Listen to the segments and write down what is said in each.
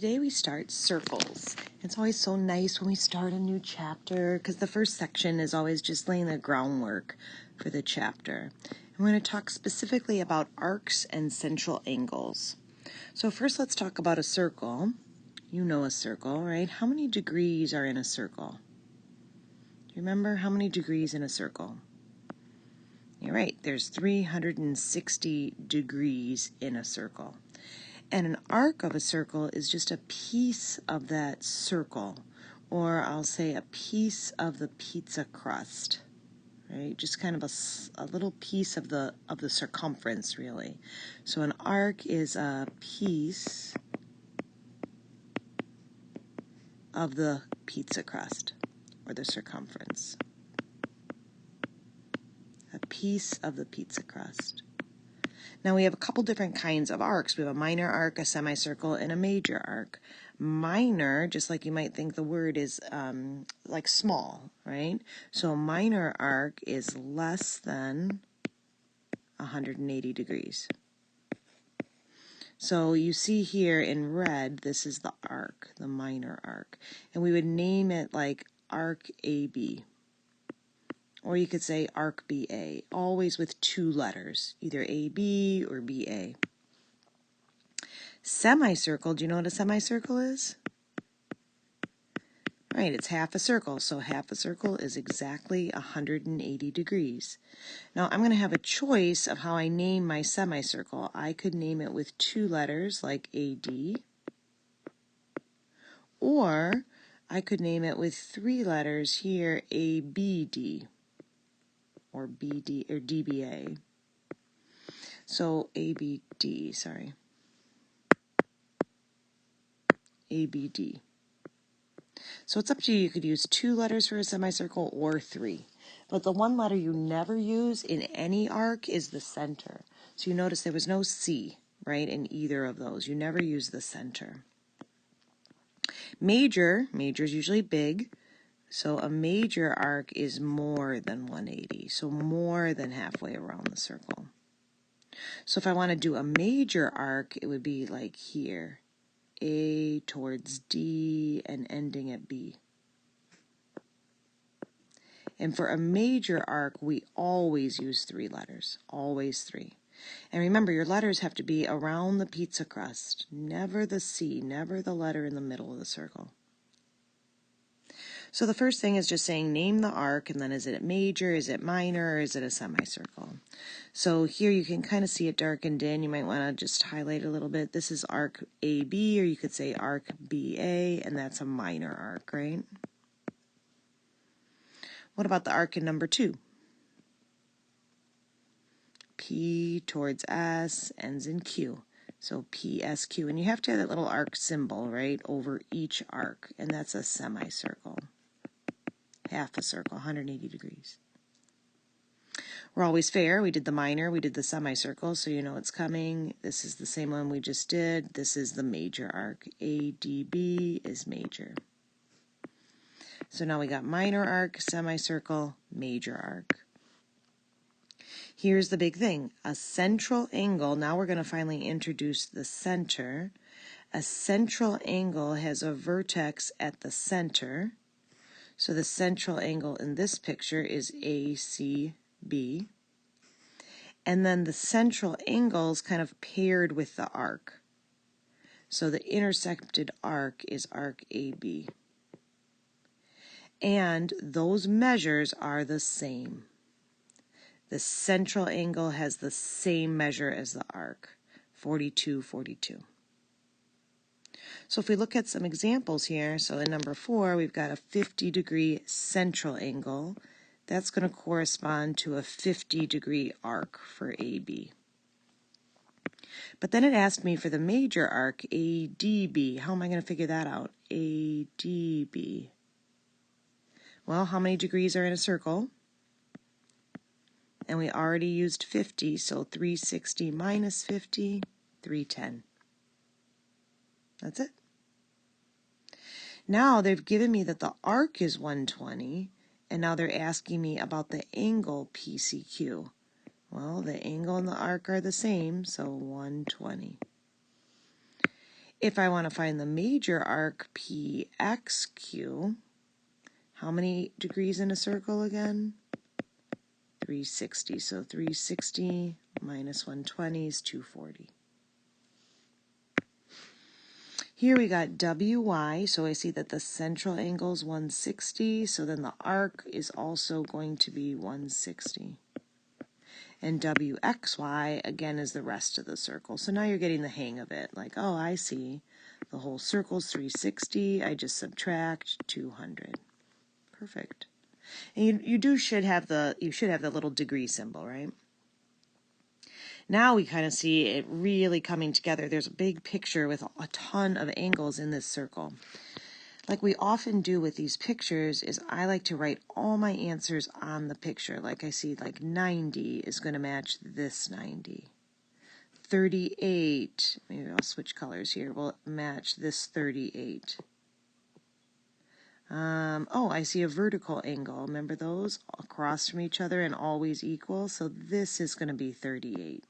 today we start circles. It's always so nice when we start a new chapter because the first section is always just laying the groundwork for the chapter. And we're going to talk specifically about arcs and central angles. So first let's talk about a circle. You know a circle, right? How many degrees are in a circle? Do you remember how many degrees in a circle? You're right, there's 360 degrees in a circle. And an arc of a circle is just a piece of that circle, or I'll say a piece of the pizza crust, right? Just kind of a little piece of the circumference, really. So an arc is a piece of the pizza crust, or the circumference. A piece of the pizza crust. Now we have a couple different kinds of arcs. We have a minor arc, a semicircle, and a major arc. Minor, just like you might think the word is like small, right? So a minor arc is less than 180 degrees. So you see here in red, this is the arc, the minor arc. And we would name it like arc AB. Or you could say arc BA, always with two letters, either AB or BA. Semicircle, do you know what a semicircle is? Right, it's half a circle, so half a circle is exactly 180 degrees. Now I'm going to have a choice of how I name my semicircle. I could name it with two letters like AD, or I could name it with three letters here, ABD. Or BD or DBA. So ABD, sorry. ABD. So it's up to you. You could use two letters for a semicircle or three. But the one letter you never use in any arc is the center. So you notice there was no C, right, in either of those. You never use the center. Major is usually big. So a major arc is more than 180, so more than halfway around the circle. So if I want to do a major arc, it would be like here, A towards D and ending at B. And for a major arc, we always use three letters, always three. And remember, your letters have to be around the pizza crust, never the C, never the letter in the middle of the circle. So the first thing is just saying name the arc, and then is it major, is it minor, or is it a semicircle? So here you can kind of see it darkened in. You might want to just highlight a little bit. This is arc AB, or you could say arc BA, and that's a minor arc, right? What about the arc in number 2? P towards S, ends in Q. So PSQ, and you have to have that little arc symbol, right, over each arc, and that's a semicircle. Half a circle, 180 degrees. We're always fair. We did the minor, we did the semicircle, so you know it's coming. This is the same one we just did. This is the major arc. ADB is major. So now we got minor arc, semicircle, major arc. Here's the big thing. A central angle, now we're going to finally introduce the center. A central angle has a vertex at the center. So the central angle in this picture is ACB. And then the central angle is kind of paired with the arc. So the intersected arc is arc AB. And those measures are the same. The central angle has the same measure as the arc, 42, 42. So if we look at some examples here, so in number 4, we've got a 50-degree central angle. That's going to correspond to a 50-degree arc for AB. But then it asked me for the major arc, ADB. How am I going to figure that out? ADB. Well, how many degrees are in a circle? And we already used 50, so 360 minus 50, 310. That's it. Now they've given me that the arc is 120, and now they're asking me about the angle PCQ. Well, the angle and the arc are the same, so 120. If I want to find the major arc PXQ, how many degrees in a circle again? 360. So 360 minus 120 is 240. Here we got WY, so I see that the central angle is 160, so then the arc is also going to be 160. And WXY, again, is the rest of the circle. So now you're getting the hang of it. Like, oh, I see. The whole circle's 360. I just subtract 200. Perfect. And you should have the little degree symbol, right? Now we kind of see it really coming together. There's a big picture with a ton of angles in this circle. Like we often do with these pictures is I like to write all my answers on the picture. Like I see like 90 is going to match this 90. 38, maybe I'll switch colors here, will match this 38. Oh, I see a vertical angle. Remember those? Across from each other and always equal. So this is going to be 38.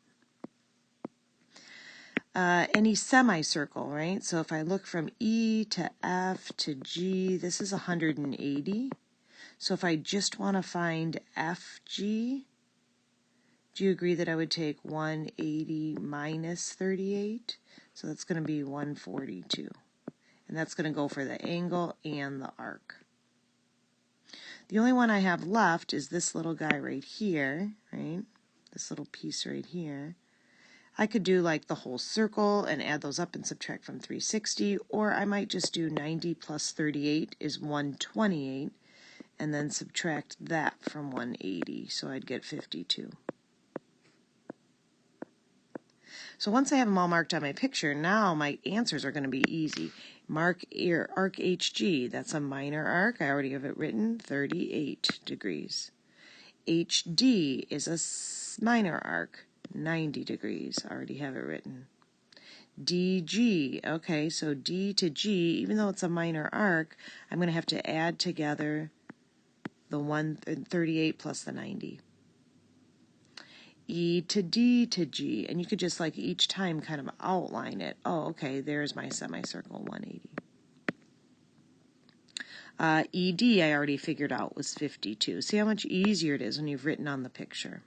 Any semicircle, right? So if I look from E to F to G, this is 180. So if I just want to find FG, do you agree that I would take 180 minus 38? So that's going to be 142. And that's going to go for the angle and the arc. The only one I have left is this little guy right here, right? This little piece right here. I could do like the whole circle and add those up and subtract from 360, or I might just do 90 plus 38 is 128, and then subtract that from 180, so I'd get 52. So once I have them all marked on my picture, now my answers are going to be easy. Mark your arc HG, that's a minor arc, I already have it written, 38 degrees. HD is a minor arc, 90 degrees, I already have it written. DG, okay, so D to G, even though it's a minor arc, I'm going to have to add together the 138 plus the 90. E to D to G, and you could just like each time kind of outline it. Oh, okay, there's my semicircle, 180. ED I already figured out was 52. See how much easier it is when you've written on the picture.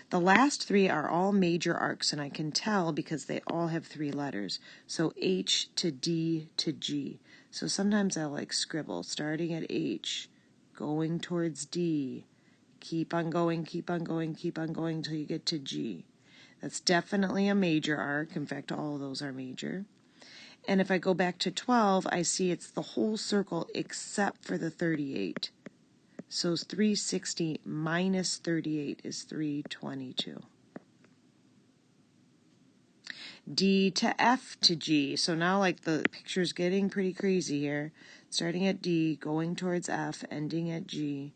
The last three are all major arcs, and I can tell because they all have 3 letters. So H to D to G. So sometimes I'll like scribble, starting at H, going towards D, keep on going, keep on going, keep on going until you get to G. That's definitely a major arc. In fact, all of those are major. And if I go back to 12, I see it's the whole circle except for the 38. So 360 minus 38 is 322. D to F to G. So now like the picture's getting pretty crazy here. Starting at D, going towards F, ending at G.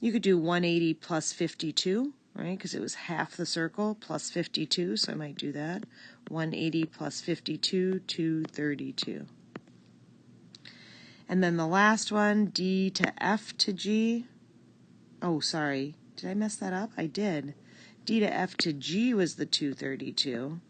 You could do 180 plus 52, right? Because it was half the circle plus 52, so I might do that. 180 plus 52, 232. And then the last one, D to F to G. Oh, sorry. Did I mess that up? I did. D to F to G was the 232.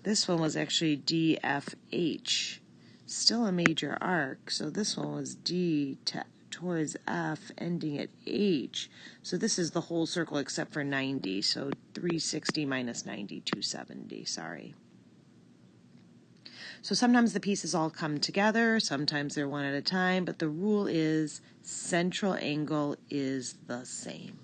This one was actually DFH. Still a major arc, so this one was D to towards F, ending at H. So this is the whole circle except for 90. So 360 minus 90, 270. Sorry. So sometimes the pieces all come together, sometimes they're one at a time, but the rule is central angle is the same.